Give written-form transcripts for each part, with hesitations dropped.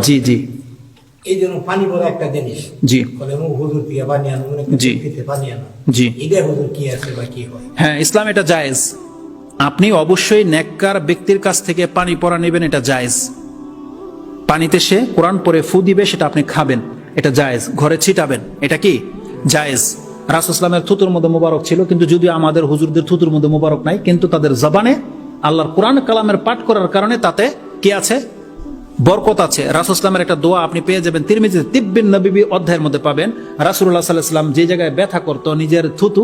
জি জি এই জন্য পানি বড় একটা জিনিস। জি হুজুর দিয়ে পানি আনো, জি পানি আনো, জি এটা হুজুর কি আছে বা কি হয়? হ্যাঁ, ইসলাম এটা জায়েজ। আপনি অবশ্যই নেককার ব্যক্তির কাছ থেকে পানি পড়া নেবেন, এটা জায়েজ। পানিতে সে কোরআন পড়ে ফু দিবে, সেটা আপনি খাবেন, এটা জায়েজ। ঘরে ছিটাবেন, এটা কি জায়েজ। রাসূল ইসলামের থুতুর মধ্যে মোবারক ছিল, কিন্তু যদিও আমাদের হুজুরদের থুতুর মধ্যে মোবারক নাই, কিন্তু তাদের জবানে আল্লাহর কোরআন কালামের পাঠ করার কারণে তাতে কি আছে, বরকত আছে। রাসূল ইসলামের একটা দোয়া আপনি পেয়ে যাবেন তিরমিজিতে তিব্বিন নববী অধ্যায়ের মধ্যে পাবেন। রাসূলুল্লাহ সাল্লাল্লাহু আলাইহি ওয়াসাল্লাম যে জায়গায় ব্যথা করত, নিজের থুতু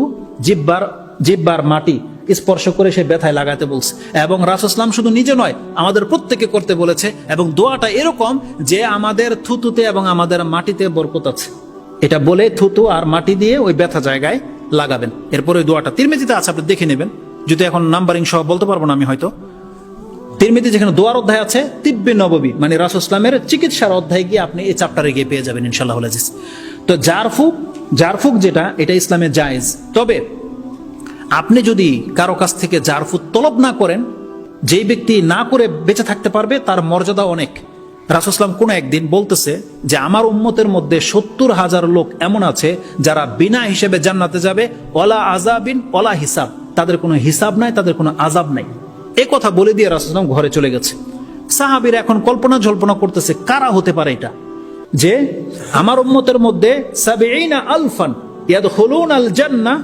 জিহ্বার মাটি স্পর্শ করে সে ব্যথায় লাগাতে বলছে। এবং রাসূল ইসলাম শুধু নিজে নয়, আমাদের প্রত্যেককে করতে বলেছে। এবং দোয়াটা এরকম যে আমাদের থুতুতে এবং আমাদের মাটিতে বরকত আছে, এটা বলে থুতু আর মাটি দিয়ে ওই ব্যথা জায়গায় লাগাবেন। এরপর ওই দোয়াটা তিরমিজিতে আছে, আপনি দেখে নেবেন। যদি এখন নাম্বারিং সহ বলতে পারবো না আমি হয়তো। তিরমিজি যেখানে দোয়ার অধ্যায় আছে, তিব্বি নববী মানে রাসূল ইসলামের চিকিৎসার অধ্যায় গিয়ে আপনি এই চ্যাপ্টারে গিয়ে পেয়ে যাবেন ইনশাআল্লাহ আজিজ। তো জারফুক যেটা, এটা ইসলামে জায়েজ। তবে আপনি যদি কারো কাছ থেকে জারফুক তলব না করেন, যেই ব্যক্তি না করে বেঁচে থাকতে পারবে তার মর্যাদা অনেক। রাসূল ইসলাম কোন একদিন বলতেছে যে আমার উম্মতের মধ্যে 70,000 লোক এমন আছে যারা বিনা হিসেবে জান্নাতে যাবে, ওয়ালা আযাবিন ওয়ালা হিসাব, তাদের কোনো হিসাব নাই, তাদের কোনো আযাব নাই। এ কথা বলে দিয়ে রাসূল সাল্লাল্লাহু আলাইহি ওয়াসাল্লাম ঘরে চলে গেছে। সাহাবীরা এখন কল্পনা জল্পনা করতেছে কারা হতে পারে এটা, যে আমার উম্মতের মধ্যে 70 আলফান ইয়াদখুলুনাল জান্নাহ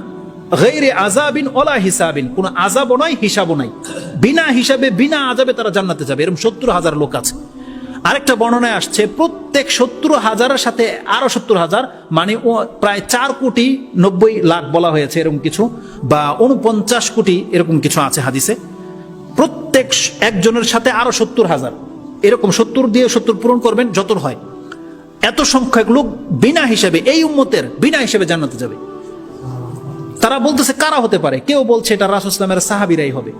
গায়রি আযাবিন ওয়ালা হিসাবিন, কোনো আযাবও নাই, হিসাবও নাই, বিনা হিসাবে বিনা আযাবে তারা জান্নাতে যাবে। এরকম 70,000 লোক আছে। আরেকটা বর্ণনায় আসছে প্রত্যেক 70,000-এর সাথে আরো 70,000, মানে প্রায় 4,90,00,000 বলা হয়েছে এরকম কিছু, বা 49 কোটি এরকম কিছু আছে হাদিসে। প্রত্যেক একজনের সাথে আরো 70,000, এরকম 70 দিয়ে 70 পূরণ করবেন যত হয়, এত সংখ্যক লোক বিনা হিসাবে এই উম্মতের বিনা হিসাবে জান্নাতে যাবে। তারা বলতেছে কারা হতে পারে? কেউ বলছে এটা রাসূল ইসলামের সাহাবীরাই হবে,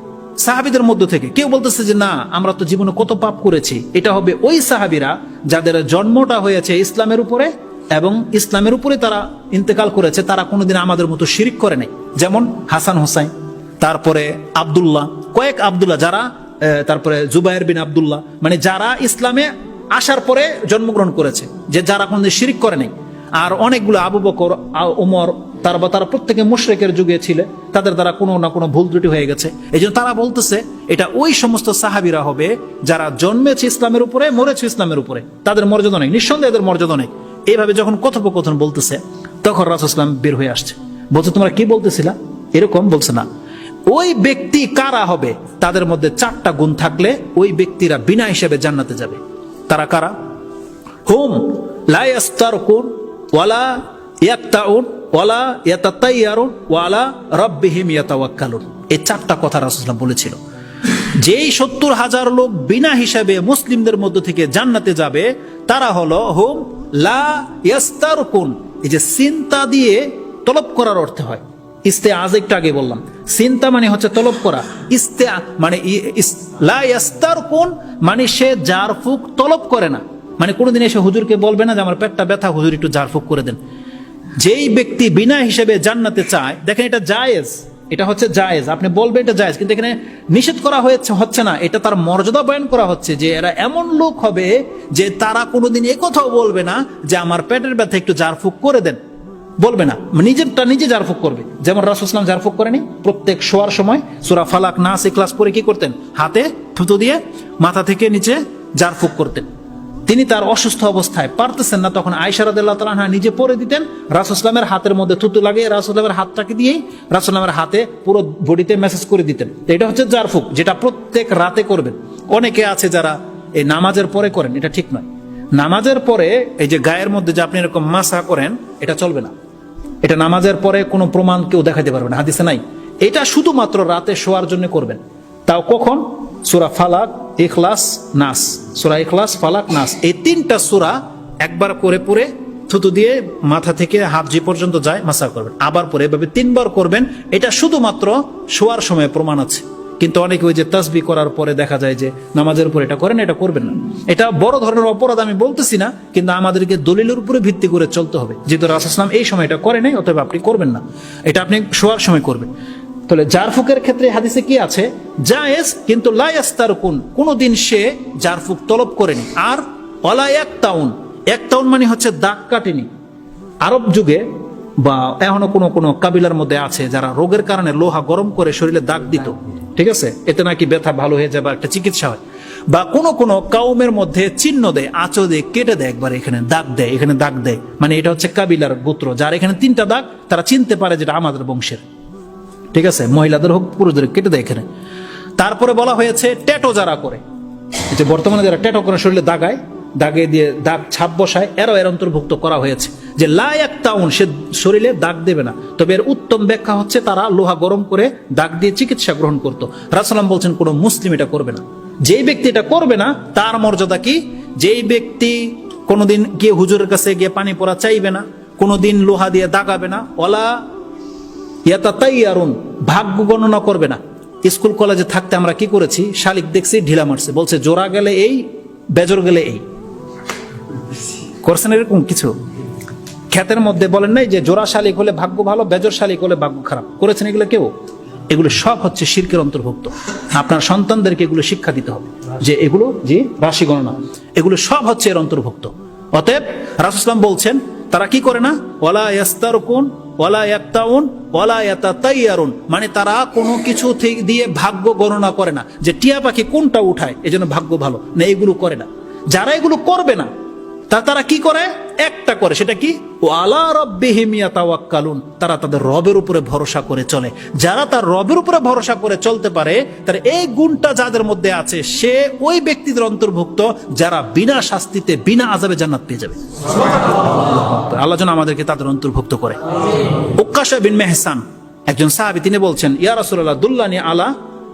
সাহাবীদের মধ্য থেকে। কেউ বলতেছে যে না, আমরা তো জীবনে কত পাপ করেছি, এটা হবে ওই সাহাবীরা যাদের জন্মটা হয়েছে ইসলামের উপরে এবং ইসলামের উপরে তারা ইন্তেকাল করেছে, তারা কোনোদিন আমাদের মতো শিরিক করে নাই। যেমন হাসান হোসাইন, তারপরে আব্দুল্লাহ, কয়েক আব্দুল্লাহ যারা, তারপরে জুবায়ের বিন আব্দুল্লাহ, মানে যারা ইসলামে আসার পরে জন্মগ্রহণ করেছে, যে যারা কোনোদিন শিরিক করে নাই। আর অনেকগুলো আবু বকর, ওমর, তারা প্রত্যেকে মুশরিকের যুগে ছিল, তাদের দ্বারা কোনো না কোনো ভুল ত্রুটি হয়ে গেছে। এই জন্য তারা বলতেছে এটা ওই সমস্ত সাহাবীরা হবে যারা জন্মেছে ইসলামের উপরে, মরেছে ইসলামের উপরে, তাদের মর্যাদা নেই, নিঃসন্দেহে এদের মর্যাদা নেই। এইভাবে যখন কথোপকথন বলতেছে, তখন রাসূল ইসলাম বের হয়ে আসছে, বলছে তোমরা কি বলতেছিলা? এরকম বলছে না, ওই ব্যক্তি কারা হবে, তাদের মধ্যে 4টা গুণ থাকলে ওই ব্যক্তিরা বিনা হিসেবে জান্নাতে যাবে। তারা কারা? হুম লা ইয়াস্তারকুন ওয়ালা ইয়াক্তাউন ওয়ালা ইয়াতাতাইয়ারুন ওয়ালা রাব্বিহিম ইয়াতাওয়াক্কালুন। এই 4টা কথা রাসূল সাল্লাল্লাহু আলাইহি ওয়াসাল্লাম বলেছিল। যেই 70,000 লোক বিনা হিসাবে মুসলিমদের মধ্য থেকে জান্নাতে যাবে, তারা হলো হুম লা ইয়াস্তারকুন। এই যে চিন্তা দিয়ে তলব করার অর্থ হয়, ইস্তেআজ একটু আগে বললাম, চিন্তা মানে হচ্ছে তলব করা, মানে লা ইয়াস্তারকুন মানে সে জারফুক তলব করে না, মানে কোনোদিন এসে হুজুরকে বলবে না যে আমার পেটটা ব্যথা, হুজুর একটু জারফুক করে দেন। যেই ব্যক্তি বিনা হিসেবে জান্নাতে চায়, দেখেন এটা জায়েজ, এটা হচ্ছে জায়েজ, আপনি বলবেন এটা জায়েজ, কিন্তু এখানে নিষেধ করা হচ্ছে না, এটা তার মর্যাদা বয়ান করা হচ্ছে যে এরা এমন লোক হবে যে তারা কোনোদিন একথাও বলবে না যে আমার পেটের ব্যথা একটু জারফুক করে দেন, বলবে না, নিজেরটা নিজে জারফুক করবে। যেমন রাসূল সাল্লাল্লাহু আলাইহি ওয়াসাল্লাম জারফুক করেনি, প্রত্যেক শোয়ার সময় সূরা ফালাক, নাস, ইখলাস পড়ে কি করতেন? হাতে থুতু দিয়ে মাথা থেকে নিচে জারফুক করতেন। তিনি তার অসুস্থ অবস্থায় পারতেছেন না, তখন আয়েশা রাদিয়াল্লাহু তাআলা আনহা নিজে পরে দিতেন, রাসূল সাল্লাল্লাহু আলাইহি ওয়াসাল্লামের হাতের মধ্যে থুতু লাগিয়ে রাসূল সাল্লাল্লাহু আলাইহি ওয়াসাল্লামের হাতটাকে দিয়েই রাসূল সাল্লাল্লাহু আলাইহি ওয়াসাল্লামের হাতে পুরো বডিতে মেসেজ করে দিতেন। এটা হচ্ছে জারফুক, যেটা প্রত্যেক রাতে করবেন। অনেকে আছে যারা এই নামাজের পরে করেন, এটা ঠিক নয়। নামাজের পরে এই যে গায়ের মধ্যে যে আপনি এরকম মাসা করেন, এটা চলবে না। এটা নামাজের পরে কোনো প্রমাণ কেউ দেখাতে পারবে না, হাদিসে নাই। এটা শুধুমাত্র রাতে শোয়ার জন্য করবেন। তাও কখন? সূরা ফালাক, ইখলাস, নাস, সূরা ইখলাস, ফালাক, নাস, এই 3টা সূরা একবার করে পড়ে থুতু দিয়ে মাথা থেকে হাত যে পর্যন্ত যায় মাসা করবেন, আবার পরে এভাবে 3বার করবেন। এটা শুধুমাত্র শোয়ার সময় প্রমাণ আছে। কিন্তু অনেকে ওই যে তাসবিহ করার পরে দেখা যায় যে নামাজের উপরে এটা করেন, এটা করবেন না। এটা বড় ধরনের অপরাধ আমি বলতেছি না, কিন্তু আমাদেরকে দলিলের উপরে ভিত্তি করে চলতে হবে। যেহেতু রাসূল সাল্লাল্লাহু আলাইহি ওয়াসাল্লাম এই সময় এটা করে নাই, অতএব আপনি করবেন না, এটা আপনি শোয়ার সময় করবেন। তাহলে জারফুকের ক্ষেত্রে হাদিসে কি আছে? জায়েজ, কিন্তু লা ইয়াস্তারকুন, কোনদিন সে জারফুক তলব করেনি। আর ওয়ালা ইয়াকতাউন, একতাউন মানে হচ্ছে দাগ কাটেনি। আরব যুগে বা এখনো কোনো কোনো কাবিলার মধ্যে আছে যারা রোগের কারণে লোহা গরম করে শরীরে দাগ দিত, ঠিক আছে, এতে নাকি ব্যথা ভালো হয়ে যায় বা একটা চিকিৎসা হয়। বা কোনো কোনো কাউমের মধ্যে চিহ্ন দেয়, আঁচো দেয়, কেটে দেয়, একবার এখানে দাগ দেয়, এখানে দাগ দেয়, মানে এটা হচ্ছে কাবিলার গোত্র, যার এখানে 3টা দাগ, তারা চিনতে পারে যেটা আমাদের বংশের, ঠিক আছে, মহিলাদের হোক পুরুষদের কেটে দেয় এখানে। তারপরে বলা হয়েছে ট্যাটো যারা করে, যে বর্তমানে যারা ট্যাটো করে শরীরে দাগায়, দাগে দিয়ে দাগ ছাপ বসায়, এর অন্তর্ভুক্ত করা হয়েছে যে লা ইয়াকতাউন, সে শরীরে দাগ দেবে না। তবে এর উত্তম ব্যাখ্যা হচ্ছে তারা লোহা গরম করে দাগ দিয়ে চিকিৎসা গ্রহণ করত। রাসূলুল্লাহ বলছেন কোন মুসলিম এটা করবে না। যেই ব্যক্তি এটা করবে না তার মর্যাদা কি? যেই ব্যক্তি কোনোদিন গিয়ে হুজুরের কাছে গিয়ে পানি পড়া চাইবে না, কোনোদিন লোহা দিয়ে দাগাবে না, ওয়ালা ইয়াতাতাইয়ারুন, ভাগ্য গণনা করবে না। স্কুল কলেজে থাকতে আমরা কি করেছি, শালিক দেখছি ঢিলা মারছে, বলছে জোড়া গেলে এই, বেজর গেলে এই, করছেন এরকম কিছু? ক্ষেতের মধ্যে বলেন নাই যে জোড়া শালিক হলে ভাগ্য ভালো, বেজর শালিক হলে ভাগ্য খারাপ, করেছেন এগুলো কেউ? এগুলো সব হচ্ছে শিরকের অন্তর্ভুক্ত। আপনার সন্তানদেরকে এগুলো শিক্ষা দিতে হবে যে এগুলো, যে রাশি গণনা, এগুলো সব হচ্ছে এর অন্তর্ভুক্ত। অতএব রাসূল সাল্লাল্লাহু আলাইহি ওয়াসাল্লাম বলছেন তারা কি করে না, ওয়ালা ইয়াস্তারকুন ওয়ালা ইয়াকতাউন ওয়ালা ইয়াতাতাইয়ারুন, মানে তারা কোনো কিছু দিয়ে ভাগ্য গণনা করে না, যে টিয়া পাখি কোনটা উঠায় এজন্য ভাগ্য ভালো না, এগুলো করে না। যারা এগুলো করবে না তারা কি করে? একটা করে, সেটা কি? ওয়ালা রাব্বিহিম ইয়াতাওয়াক্কালুন, তারা তাদের রবের উপরে ভরসা করে চলে। যারা তার রবের উপরে ভরসা করে চলতে পারে, তার এই গুণটা যাদের মধ্যে আছে, সে ওই ব্যক্তিদের অন্তর্ভুক্ত যারা বিনা শাস্তিতে বিনা আযাবে জান্নাত পেয়ে যাবে। আল্লাহ যেন আমাদেরকে তাদের অন্তর্ভুক্ত করে। উক্কাশা বিন মেহসান একজন সাহাবী, তিনি বলছেন ইয়া রাসূলুল্লাহ দুল্লানি আলা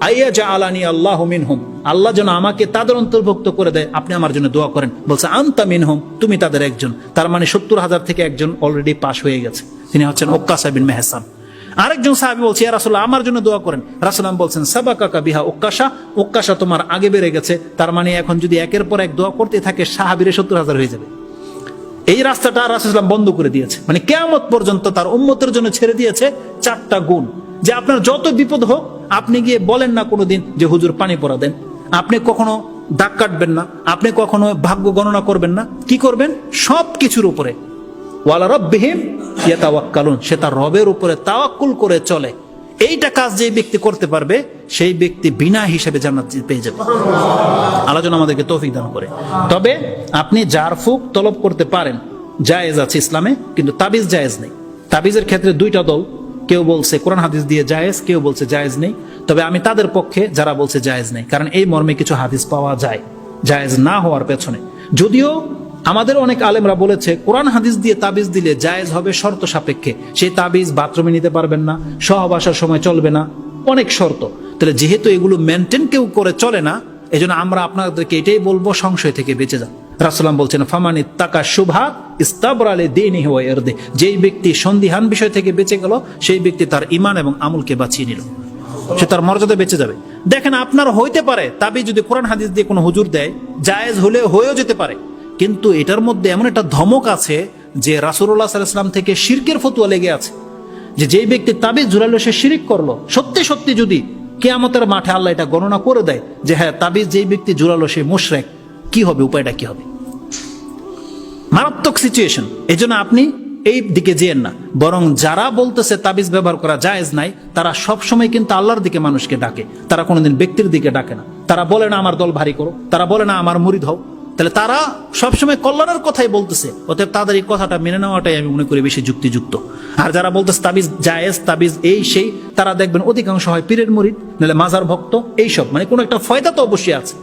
আইয়া জাআলানি আল্লাহু মিনহুম, আল্লাহ যেন আমাকে তাদের অন্তর্ভুক্ত করে দেয়, আপনি আমার জন্য দোয়া করেন। বলছে আনতা মিনহুম, তুমি তাদের একজন। তার মানে 70,000 থেকে একজন অলরেডি পাস হয়ে গেছে, তিনি হচ্ছেন উক্কাশা বিন মেহসান। আরেকজন সাহাবী বলছে ইয়া রাসূলুল্লাহ আমার জন্য দোয়া করেন। রাসূলুল্লাহ বলছেন সাবাকাকা বিহা উক্কাশা, উক্কাশা তোমার আগে বেড়ে গেছে। তার মানে এখন যদি একের পর এক দোয়া করতে থাকে সাহাবীরে 70,000 হয়ে যাবে। এই রাস্তাটা রাসূলুল্লাহ বন্ধ করে দিয়েছে, মানে কিয়ামত পর্যন্ত তার উম্মতের জন্য ছেড়ে দিয়েছে 4টা গুণ, যে আপনার যত বিপদ হোক আপনি গিয়ে বলেন না কোনোদিন যে হুজুর পানি পড়া দেন, আপনি কখনো দাগ কাটবেন না, আপনি কখনো ভাগ্য গণনা করবেন না। কি করবেন? সব কিছুর উপরে ওয়ালা রাব্বিহিম ইয়াতাওয়াক্কালুন, সে তার রবের উপরে তাওয়াক্কুল করে চলে। এইটা কাজ যে ব্যক্তি করতে পারবে সেই ব্যক্তি বিনা হিসেবে জান্নাত পেয়ে যাবে। আল্লাহ যেন আমাদেরকে তৌফিক দান করে। তবে আপনি জারফুক তলব করতে পারেন, জায়েজ আছে ইসলামে, কিন্তু তাবিজ জায়েজ নেই। তাবিজের ক্ষেত্রে 2টা দল, কেউ বলছে কোরআন হাদিস দিয়ে জায়েজ, কেউ বলছে জায়েজ নেই। তবে আমি তাদের পক্ষে যারা বলছে জায়েজ নেই, কারণ এই মর্মে কিছু হাদিস পাওয়া যায় জায়েজ না হওয়ার পেছনে। যদিও আমাদের অনেক আলেমরা বলেছে কোরআন হাদিস দিয়ে তাবিজ দিলে জায়েজ হবে শর্ত সাপেক্ষে, সেই তাবিজ বাথরুমে নিতে পারবেন না, সহবাসার সময় চলবে না, অনেক শর্ত। তাহলে যেহেতু এগুলো মেনটেন কেউ করে চলে না, এজন্য আমরা আপনাদেরকে এটাই বলবো, সংশয় থেকে বেঁচে যান। রাসূলুল্লাহ বলছেন ফামানি তাকা শুবহাত ইস্তাবরা লিদীনিহি ওয়া ইরদি, যেই ব্যক্তি সন্দিহান বিষয় থেকে বেঁচে গেল সেই ব্যক্তি তার ঈমান এবং আমলকে বাঁচিয়ে নিল, সে তার মর্যাদা বেঁচে যাবে। দেখেন আপনার হইতে পারে তাবিজ যদি কোরআন হাদিস দিয়ে কোনো হুজুর দেয়, জায়েজ হলে হয়েও যেতে পারে, কিন্তু এটার মধ্যে এমন একটা ধমক আছে যে রাসূলুল্লাহ সাল্লাল্লাহু আলাইহি ওয়াসাল্লাম থেকে শিরকের ফতোয়া লেগে আছে, যে যেই ব্যক্তি তাবিজ ঝুলালো সে শিরক করলো। সত্যি সত্যি যদি কিয়ামতের মাঠে আল্লাহ এটা গণনা করে দেয় যে হ্যাঁ তাবিজ যেই ব্যক্তি ঝুলালো সে মুশরিক, কি হবে? উপায়টা কি হবে? মারাত্মক সিচুয়েশন। এজন্য আপনি এই দিকে যেয়েন না, বরং যারা বলতেছে তাবিজ ব্যবহার করা জায়েজ নাই, তারা সব সময় কিন্তু আল্লাহর দিকে মানুষকে ডাকে, তারা কোনোদিন ব্যক্তির দিকে ডাকে না। তারা বলে না আমার দল ভারী করো, তারা বলে না আমার মুরিদ হও। তাহলে তারা সবসময় কল্যাণের কথাই বলতেছে, অতএব তাদের এই কথাটা মেনে নেওয়াটাই আমি মনে করি বেশি যুক্তিযুক্ত। আর যারা বলতেছে তাবিজ জায়েজ, তাবিজ এই সেই, তারা দেখবেন অধিকাংশ হয় পীরের মুরিদ, নাহলে মাজার ভক্ত, এইসব, মানে কোনো একটা ফয়দা তো অবশ্যই আছে।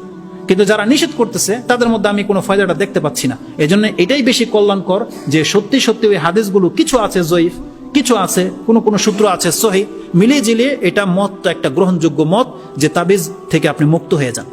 কিন্তু যারা নিষেধ করতেছে তাদের মধ্যে আমি কোনো ফায়দাটা দেখতে পাচ্ছি না। এজন্য এটাই বেশি কল্যাণকর যে সত্যি সত্যি ওই হাদিসগুলো কিছু আছে জয়ীফ, কিছু আছে কোনো কোনো সূত্র আছে সহিহ, মিলিয়ে জিলিয়ে এটা মত তো একটা গ্রহণযোগ্য মত যে তাবিজ থেকে আপনি মুক্ত হয়ে যান।